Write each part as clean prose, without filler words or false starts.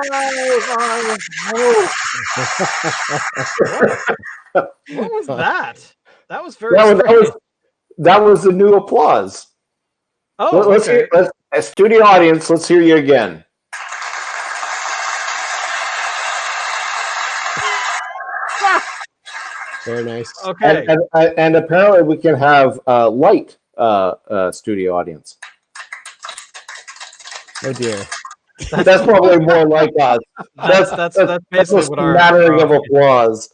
What was that? That was very strange. That was the new applause. Oh, let's okay. A studio audience, let's hear you again. Very nice. Okay. And apparently we can have light studio audience. Oh dear. That's probably more like us. That's basically what our smattering of applause.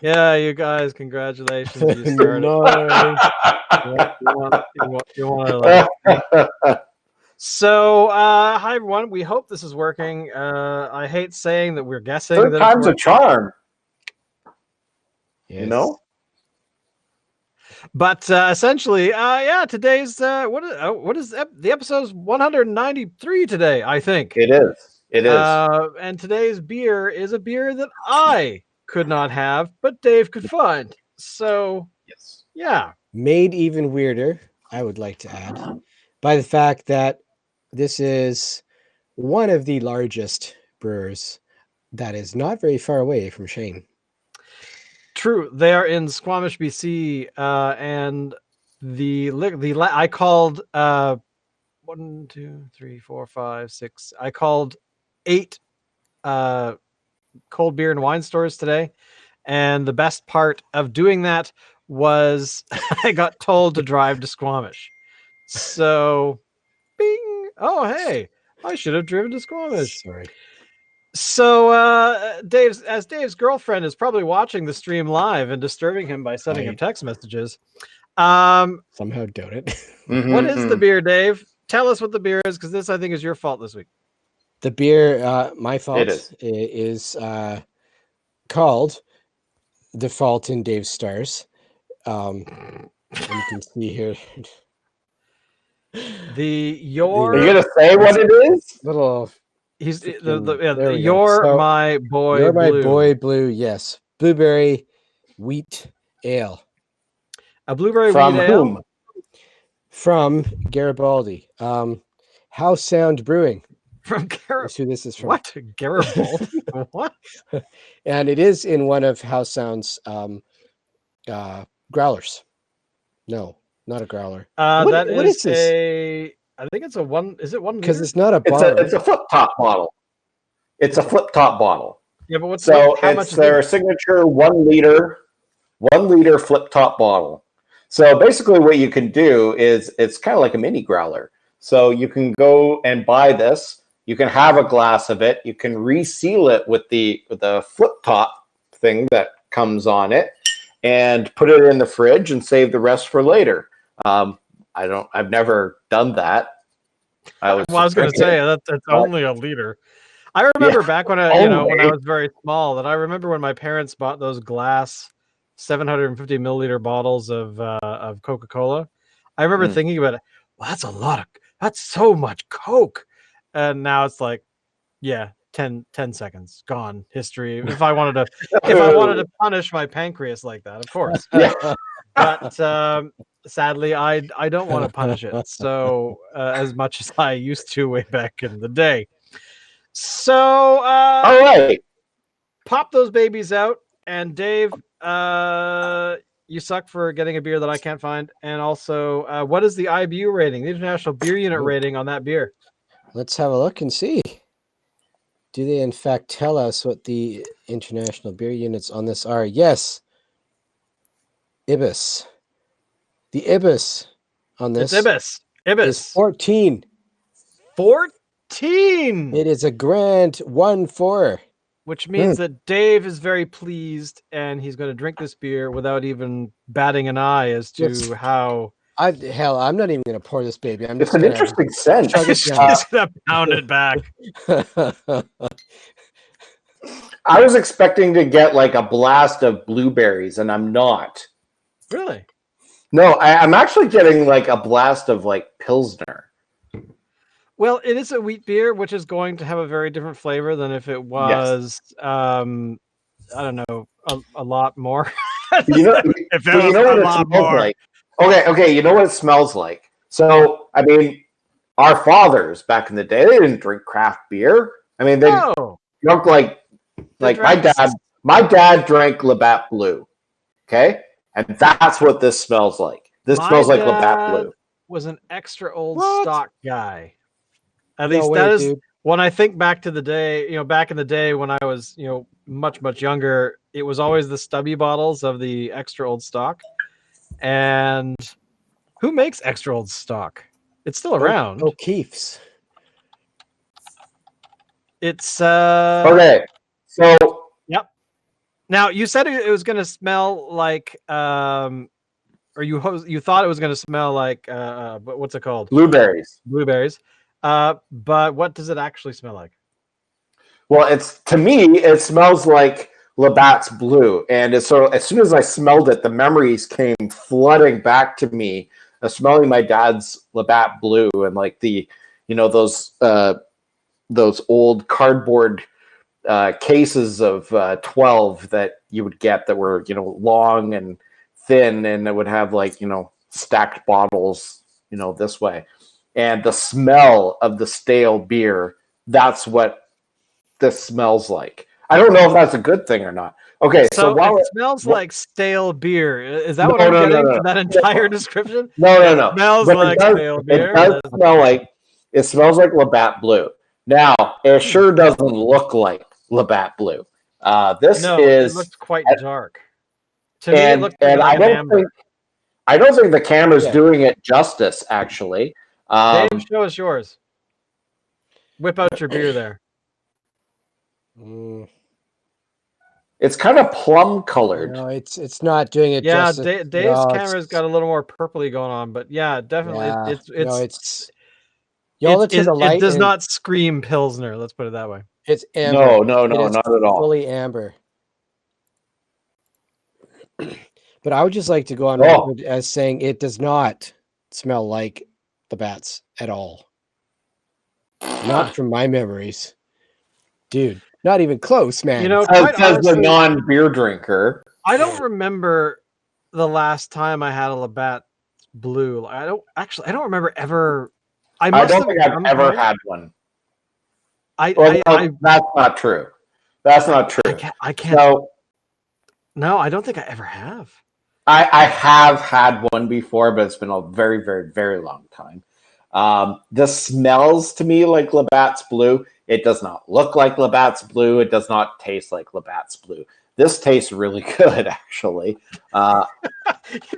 Yeah, you guys, congratulations. You started. You want to So, hi everyone. We hope this is working. I hate saying that we're guessing. Third that time's a charm. Yes. You know. But essentially, today's what is the episode's 193 today? I think it is. It is. And today's beer is a beer that I could not have, but Dave could find. So, yes, yeah. Made even weirder, I would like to add, by the fact that this is one of the largest brewers that is not very far away from Shane. True, they are in Squamish, BC, and I called 1, 2, 3, 4, 5, 6. I called 8 cold beer and wine stores today, and the best part of doing that was I got told to drive to Squamish. So, bing! Oh, hey, I should have driven to Squamish. Sorry. So, Dave's girlfriend is probably watching the stream live and disturbing him by sending him text messages. Somehow doubt it. What is the beer, Dave? Tell us what the beer is, because this, I think, is your fault this week. The beer, my fault, it is called The Fault in Dave's Stars. You can see here. Are you gonna say what it is? Little. He's you're my boy. You're my blue. boy blue. Yes, blueberry wheat ale. A blueberry from wheat whom? ale from Garibaldi. Howe Sound Brewing. From Garibaldi. That's who this is from. What? Garibaldi? What? And it is in one of Howe Sound's growlers. No, not a growler. What is this? I think it's a one. Is it one? Because it's not a bottle. It's a flip top bottle. It's a flip top bottle. Yeah, but how much? It's their signature 1 liter flip top bottle. So basically, what you can do is it's kind of like a mini growler. So you can go and buy this. You can have a glass of it. You can reseal it with the flip top thing that comes on it, and put it in the fridge and save the rest for later. I've never done that. I was going to say that's only a liter. I remember back when when I was very small, that I remember when my parents bought those glass 750 milliliter bottles of Coca-Cola. I remember thinking about it. Well, that's so much Coke. And now it's like, 10 seconds gone, history. If I wanted to punish my pancreas like that, of course. But sadly, I don't want to punish it so as much as I used to way back in the day. So all right, pop those babies out. And Dave, you suck for getting a beer that I can't find. And also, what is the IBU rating, the International Beer Unit rating on that beer? Let's have a look and see. Do they in fact tell us what the international beer units on this are? Yes. IBIS. The IBIS on this is 14. 14! It is a grand 1-4. Which means that Dave is very pleased, and he's going to drink this beer without even batting an eye as to how... I'm not even going to pour this baby. It's an interesting scent. He's going to pound it back. I was expecting to get like a blast of blueberries, and I'm not. Really? No, I'm actually getting like a blast of like Pilsner. Well, it is a wheat beer, which is going to have a very different flavor than if it was, I don't know, a lot more. If it was a lot more. Like. Okay, you know what it smells like? So, I mean, our fathers back in the day, they didn't drink craft beer. I mean, they drunk like my dad. My dad drank Labatt Blue. Okay, and that's what this smells like. This smells like Labatt Blue. Was an extra old stock guy. At No least way, that is dude. when I think back to the day, back in the day when I was, much, much younger, it was always the stubby bottles of the extra old stock. And who makes extra old stock? It's still around. O'Keefe's. It's okay. So yep. Now you said it was going to smell like or you thought it was going to smell like what's it called? Blueberries. But what does it actually smell like? Well, to me it smells like Labatt's Blue, and so as soon as I smelled it, the memories came flooding back to me of smelling my dad's Labatt Blue and like the those old cardboard cases of 12 that you would get that were long and thin, and it would have like stacked bottles this way, and the smell of the stale beer, that's what this smells like. I don't know if that's a good thing or not. Okay, so while it smells like stale beer, is that what I'm getting from that entire description? No. It smells like stale beer. It smells like Labatt Blue. Now, it sure doesn't look like Labatt Blue. It looks quite dark. To me, it looks like I don't think the camera's doing it justice, actually. Dave, show us yours. Whip out your beer there. It's kind of plum colored. No, it's not doing it justice. Yeah, Dave's camera's got a little more purpley going on, but yeah, definitely it does not scream Pilsner. Let's put it that way. It's amber. No, not at all. Fully amber. But I would just like to go on record as saying it does not smell like the bats at all. Not from my memories, dude. Not even close, man. As a non-beer drinker, I don't remember the last time I had a Labatt Blue. I don't remember ever. I don't think I've ever had one. That's not true. That's not true. I can't. No, I don't think I ever have. I have had one before, but it's been a very, very, very long time. This smells to me like Labatt's Blue. It does not look like Labatt's Blue. It does not taste like Labatt's Blue. This tastes really good, actually. You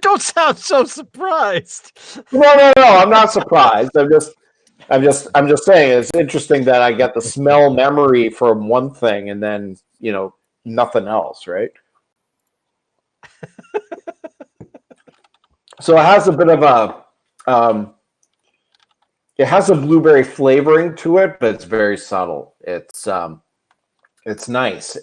don't sound so surprised. No. I'm not surprised. I'm just saying it's interesting that I get the smell memory from one thing and then nothing else, right? So it has a bit of it has a blueberry flavoring to it, but it's very subtle. It's nice.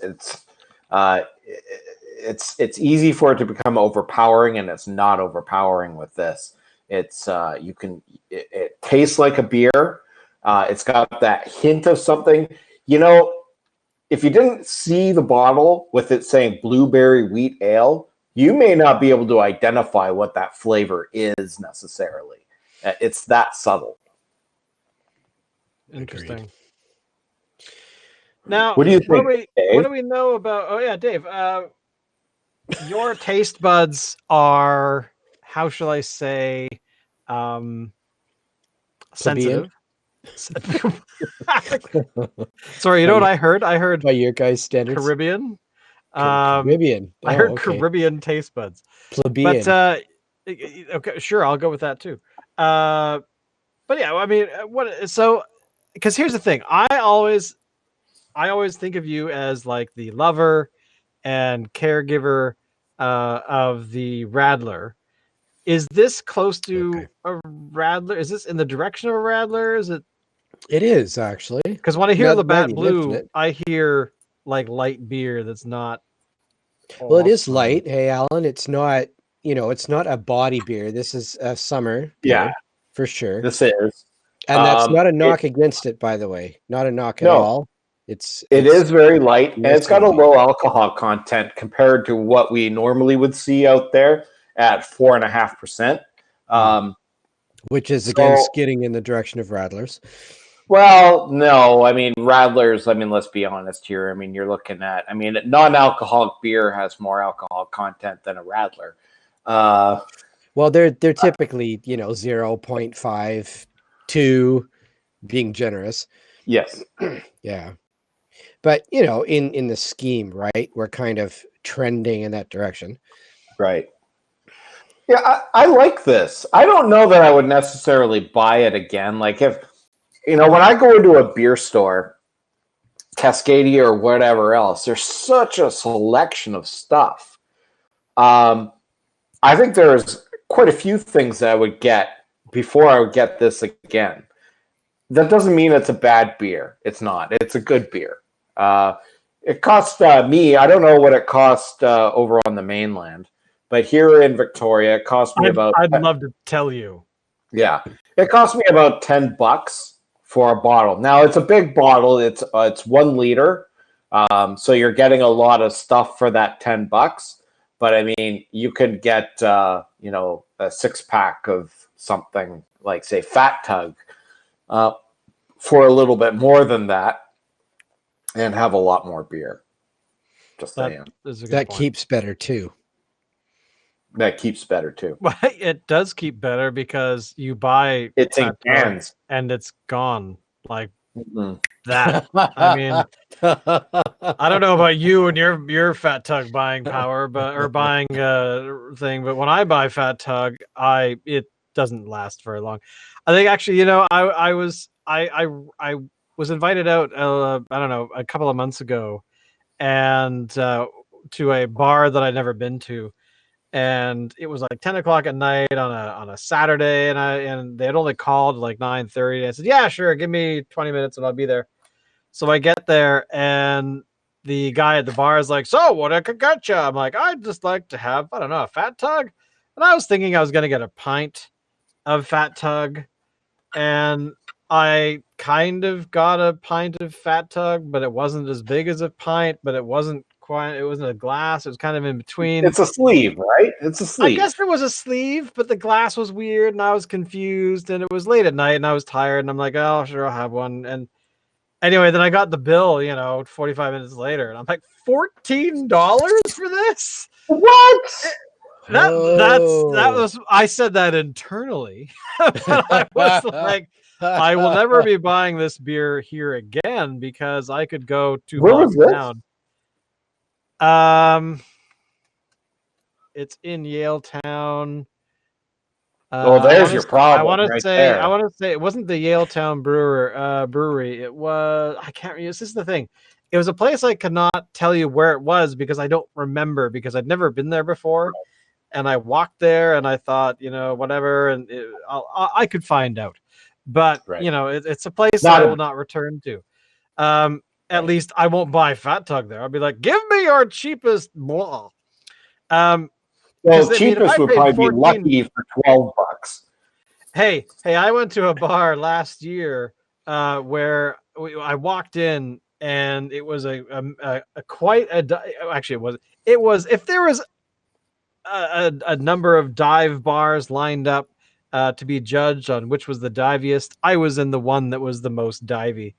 It's easy for it to become overpowering, and it's not overpowering with this. It tastes like a beer. It's got that hint of something. If you didn't see the bottle with it saying blueberry wheat ale, you may not be able to identify what that flavor is necessarily. It's that subtle. Interesting. Agreed. Now, what do you think? What do we know about? Oh yeah, Dave. Your taste buds are, how shall I say, sensitive. Sorry, you know what I heard? I heard by your guys' standards. Caribbean. Caribbean. I heard Caribbean taste buds. Plebeian. But okay, sure, I'll go with that too. But yeah, I mean, because here's the thing, I always think of you as like the lover and caregiver of the Radler. Is this close to a Radler? Is this in the direction of a Radler? Is it? It is actually. Because when I hear Labatt Blue, I hear like light beer that's not. Well, it is light. Hey, Alan, it's not. It's not a body beer. This is a summer beer, for sure. This is. And that's not a knock against it, by the way. Not a knock at all. It is very light, and it's got a low alcohol content compared to what we normally would see out there at 4.5%. Which is again skidding in the direction of Radlers. Well, no. I mean, Radlers, I mean, let's be honest here. I mean, you're looking at, I mean, non-alcoholic beer has more alcohol content than a Radler. Well, they're typically, 0.52 being generous. Yes. Yeah. But, in the scheme, right? We're kind of trending in that direction. Right. Yeah, I like this. I don't know that I would necessarily buy it again. Like if, when I go into a beer store, Cascadia or whatever else, there's such a selection of stuff. I think there's quite a few things that I would get before I would get this again. That doesn't mean it's a bad beer. It's not. It's a good beer. It cost me, I don't know what it cost over on the mainland, but here in Victoria, it cost me I'd love to tell you. Yeah, it cost me about $10 for a bottle. Now it's a big bottle. It's 1 liter, so you're getting a lot of stuff for that $10. But I mean, you could get a 6-pack of something like, say, Fat Tug for a little bit more than that, and have a lot more beer. Just saying. That keeps better too. That keeps better too. Well, it does keep better because you buy it's in cans and it's gone like that. I mean, I don't know about you and your Fat Tug buying power, or buying thing, but when I buy Fat Tug, it doesn't last very long. I think actually, I was invited out I don't know, a couple of months ago, and to a bar that I'd never been to. And it was like 10 o'clock at night on a Saturday, and they had only called like 9:30. I said, yeah, sure, give me 20 minutes and I'll be there. So I get there, and the guy at the bar is like, so what I could get you? I'm like, I'd just like to have, I don't know, a Fat Tug. And I was thinking I was going to get a pint of Fat Tug, and I kind of got a pint of Fat Tug, but it wasn't as big as a pint, but it wasn't a glass. It was kind of in between. It's a sleeve, right? It's a sleeve. I guess there was a sleeve, but the glass was weird, and I was confused, and it was late at night, and I was tired, and I'm like, oh, sure, I'll have one. And anyway, then I got the bill, 45 minutes later, and I'm like, $14 for this? What? That was, I said that internally, but I was like, I will never be buying this beer here again, because I could go to down. It's in Yaletown. There's your problem. I want to say it wasn't the Yaletown brewery. It was, I can't remember. This is the thing. It was a place I could not tell you where it was because I don't remember, because I'd never been there before. And I walked there and I thought, whatever, and I could find out. But it's a place I will not return to. At least I won't buy Fat Tug there. I'll be like, give me your cheapest. Well, cheapest would probably be Lucky for $12. Hey, I went to a bar last year where I walked in, and it was actually it was if there was a number of dive bars lined up to be judged on which was the diviest, I was in the one that was the most divey.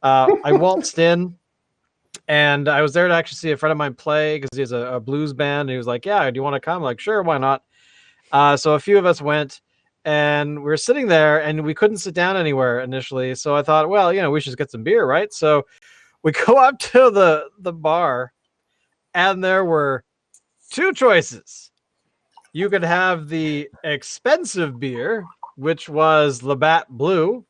I waltzed in, and I was there to actually see a friend of mine play, because he has a blues band. And he was like, yeah, do you want to come? I'm like, sure, why not? So a few of us went, and we were sitting there, and we couldn't sit down anywhere initially. So I thought, well, we should get some beer, right? So we go up to the bar, and there were two choices. You could have the expensive beer, which was Labatt Blue.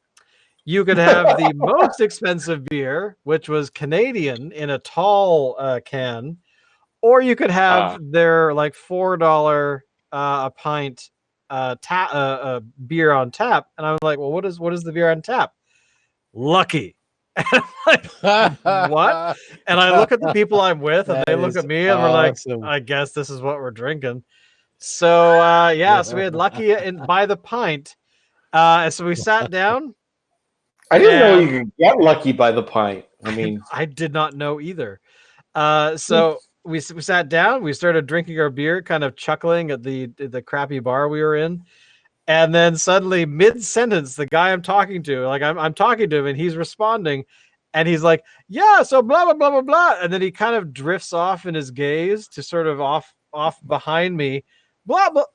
You could have the most expensive beer, which was Canadian in a tall can, or you could have their like $4 a pint beer on tap. And I'm like, well, what is the beer on tap? Lucky. And I'm like, what? And I look at the people I'm with, and they look at me, and we're like, I guess this is what we're drinking. So so we had Lucky by the pint. So we sat down. I didn't know you could get Lucky by the pint. I mean, I did not know either. So we sat down, we started drinking our beer, kind of chuckling at the crappy bar we were in. And then suddenly, mid-sentence, the guy I'm talking to, like I'm talking to him, and he's responding, and he's like, "Yeah, so blah blah blah blah blah," and then he kind of drifts off in his gaze to sort of off behind me, blah blah.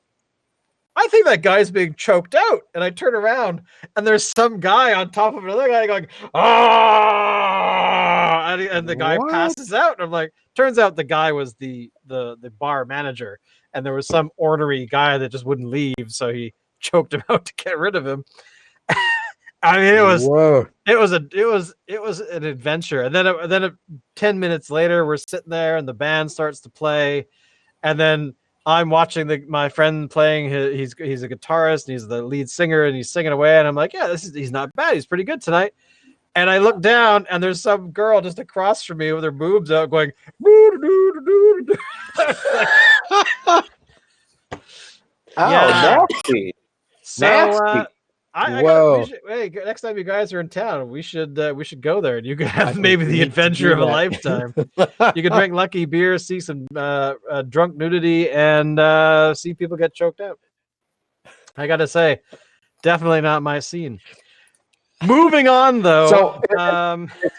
I think that guy's being choked out, and I turn around, and there's some guy on top of another guy going, "Ah!" and the guy passes out. And I'm like, turns out the guy was the bar manager, and there was some ornery guy that just wouldn't leave, so he choked him out to get rid of him. I mean, it was an adventure. And then 10 minutes later, we're sitting there, and the band starts to play, and then I'm watching my friend playing. He's a guitarist, and he's the lead singer, and he's singing away. And I'm like, yeah, he's not bad. He's pretty good tonight. And I look down, and there's some girl just across from me with her boobs out, going. Nasty. So Nasty. Next time you guys are in town, we should go there, and you could have maybe the adventure of a lifetime. You could drink lucky beer, see some drunk nudity, and see people get choked out. I gotta say, definitely not my scene. Moving on, though. So it's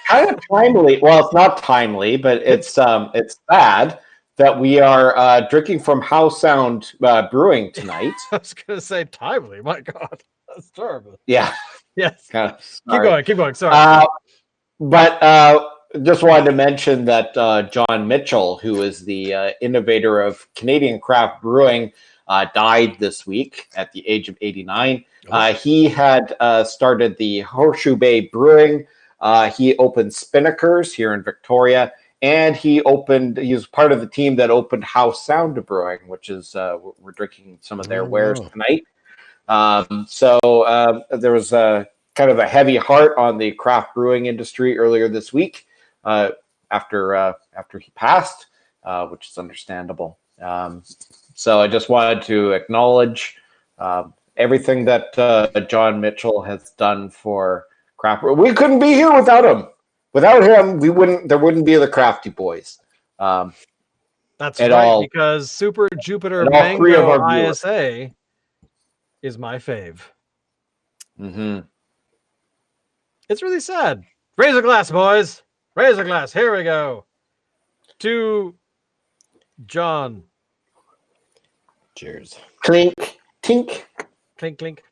kind of timely. Well, it's not timely, but it's sad that we are drinking from Howe Sound Brewing tonight. I was gonna say timely. My God. That's terrible. Yeah. Yes. Keep going. Sorry. But just wanted to mention that John Mitchell, who is the innovator of Canadian craft brewing, died this week at the age of 89. He had started the Horseshoe Bay Brewing. He opened Spinnakers here in Victoria. And he was part of the team that opened Howe Sound Brewing, which is we're drinking some of their wares tonight. So there was a kind of a heavy heart on the craft brewing industry earlier this week after he passed, which is understandable. So I just wanted to acknowledge everything that John Mitchell has done for craft. We couldn't be here without him. Without him, there wouldn't be the Crafty Boys. That's right, because Super Jupiter Mango ISA is my fave. Mm-hmm. It's really sad. Raise a glass, boys. Raise a glass. Here we go. To John. Cheers. Clink, tink. Clink, clink.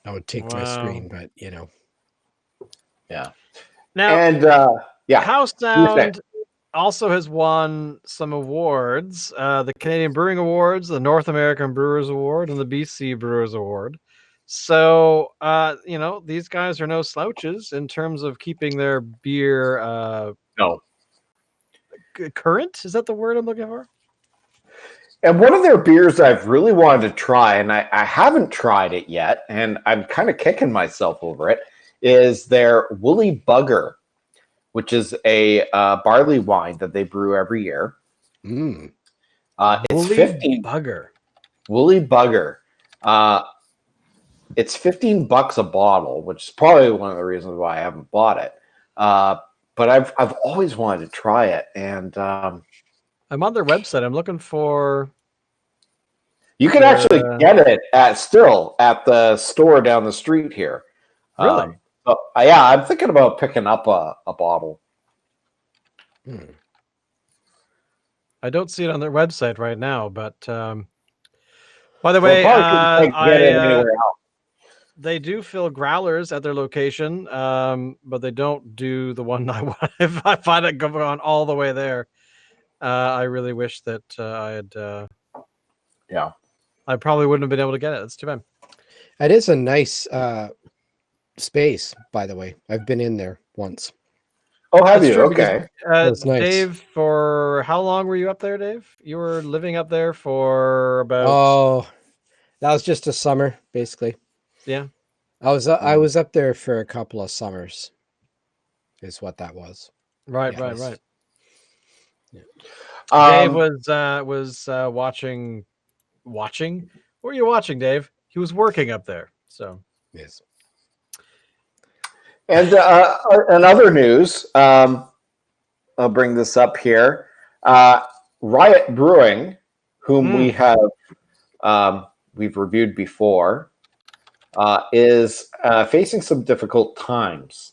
I would take my screen, but Yeah. Now, and Howe Sound also has won some awards, the Canadian Brewing Awards, the North American Brewers Award, and the BC Brewers Award. So, these guys are no slouches in terms of keeping their beer current. Is that the word I'm looking for? And one of their beers I've really wanted to try, and I haven't tried it yet, and I'm kind of kicking myself over it, is their Woolly Bugger, which is a barley wine that they brew every year. Mm. It's $15. Woolly Bugger. It's $15 a bottle, which is probably one of the reasons why I haven't bought it. But I've always wanted to try it, and I'm on their website. I'm looking for. You can actually get it at the store down the street here. Really? So, I'm thinking about picking up a bottle. I don't see it on their website right now, but by the way, they do fill growlers at their location, but they don't do the one I want. If I find it going on all the way there, I really wish that I had. I probably wouldn't have been able to get it. That's too bad. It is a nice space, by the way. I've been in there once. Oh, have you? Okay. That's nice. Dave, for how long were you up there, Dave? You were living up there for about. Oh, that was just a summer, basically. Yeah. I was up there for a couple of summers. Is what that was. Right. Yeah. Dave was watching. Watching? What were you watching, Dave? He was working up there. So yes. And in other news, I'll bring this up here. Riot Brewing, whom we have we've reviewed before, is facing some difficult times,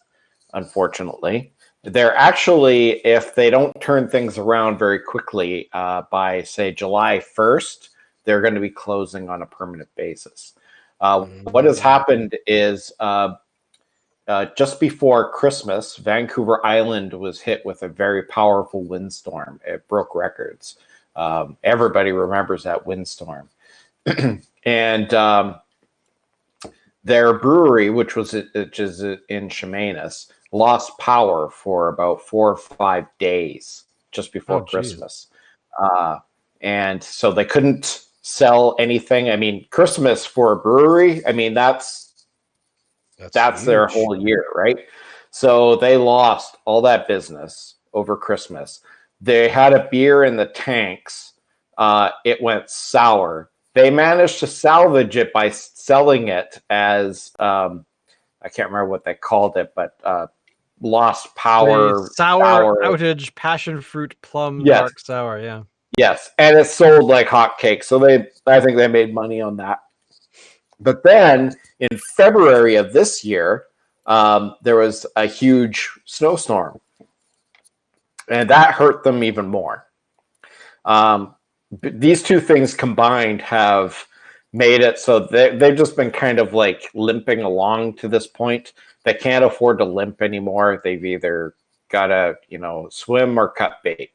unfortunately. They're actually, if they don't turn things around very quickly by, say, July 1st, they're going to be closing on a permanent basis. What has happened is just before Christmas, Vancouver Island was hit with a very powerful windstorm. It broke records. Everybody remembers that windstorm. And their brewery, which is in Chemainus, lost power for about 4 or 5 days just before Christmas. And so they couldn't sell anything. I mean, Christmas for a brewery, I mean, that's their whole year, right? So they lost all that business over Christmas. They had a beer in the tanks. It went sour. They managed to salvage it by selling it as, I can't remember what they called it, but lost power. Sour outage, passion fruit, plum, dark sour, yeah. Yes, and it sold like hotcakes. So I think they made money on that. But then in February of this year, there was a huge snowstorm, and that hurt them even more. These two things combined have made it so they've just been kind of like limping along to this point. They can't afford to limp anymore. They've either got to, swim or cut bait.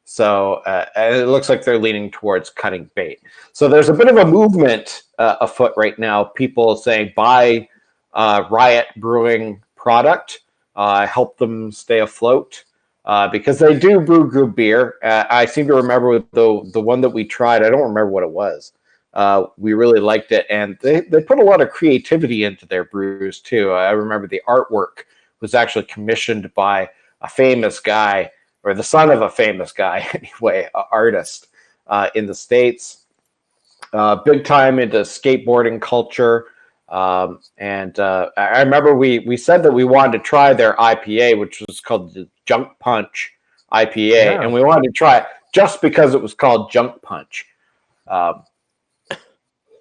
So it looks like they're leaning towards cutting bait. So there's a bit of a movement afoot right now. People saying buy Riot Brewing product, help them stay afloat. Because they do brew good beer. I seem to remember the one that we tried. I don't remember what it was. We really liked it, and they put a lot of creativity into their brews too. I remember the artwork was actually commissioned by a famous guy, or the son of a famous guy, anyway, an artist in the States. Big time into skateboarding culture. And I remember we said that we wanted to try their IPA, which was called the Junk Punch IPA, and we wanted to try it just because it was called Junk Punch. I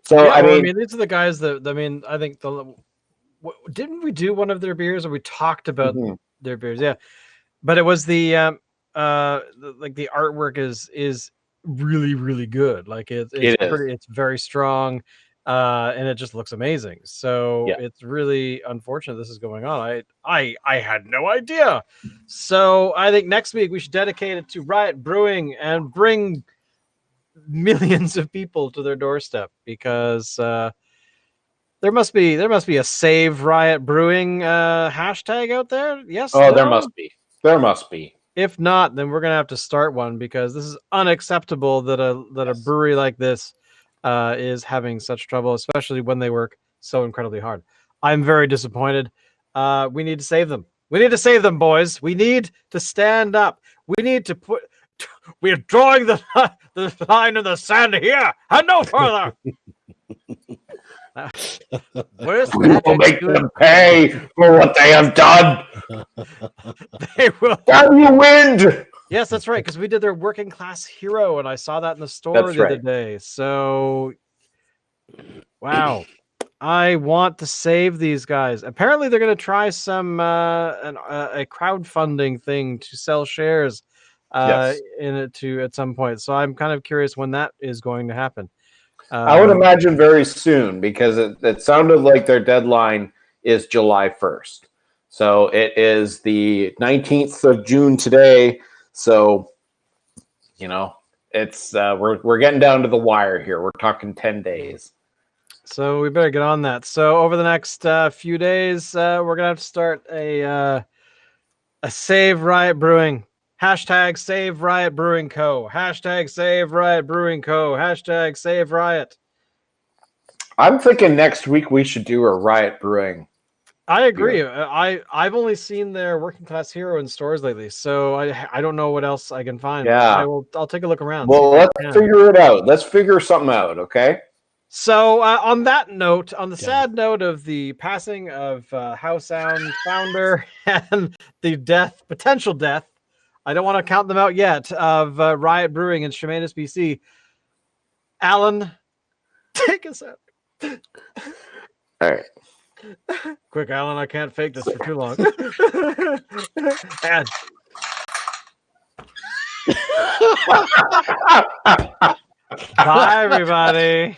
mean, these are the guys that I think didn't we do one of their beers, or we talked about their beers? Yeah, but it was the like the artwork is really, really good. Like it's very strong. And it just looks amazing. So it's really unfortunate this is going on. I had no idea. So I think next week we should dedicate it to Riot Brewing and bring millions of people to their doorstep, because there must be a Save Riot Brewing hashtag out there. Yes. Oh, no? There must be. If not, then we're gonna have to start one, because this is unacceptable that a brewery like this is having such trouble, especially when they work so incredibly hard. I'm very disappointed. We need to save them. We need to save them, boys. We need to stand up. We need to we're drawing the line in the sand here and no further. We will make them pay for what they have done. They will. Damn you, wind! Yes, that's right, because we did their working class hero, and I saw that in the store the other day. So, wow. I want to save these guys. Apparently, they're going to try some a crowdfunding thing to sell shares in it at some point. So I'm kind of curious when that is going to happen. I would imagine very soon, because it sounded like their deadline is July 1st. So it is the 19th of June today. So, it's we're getting down to the wire here. We're talking 10 days. So we better get on that. So over the next few days, we're gonna have to start a Save Riot Brewing. Hashtag Save Riot Brewing Co. Hashtag Save Riot Brewing Co. Hashtag Save Riot. I'm thinking next week we should do a Riot Brewing. I agree. I've only seen their working class hero in stores lately, so I don't know what else I can find. Yeah, I'll take a look around. Well, let's figure it out. Let's figure something out, okay? So on that note, on the sad note of the passing of Howe Sound founder and the potential death, I don't want to count them out yet, of Riot Brewing in Chemainus, BC. Alan, take us out. All right. Quick, Alan, I can't fake this for too long. And bye, everybody.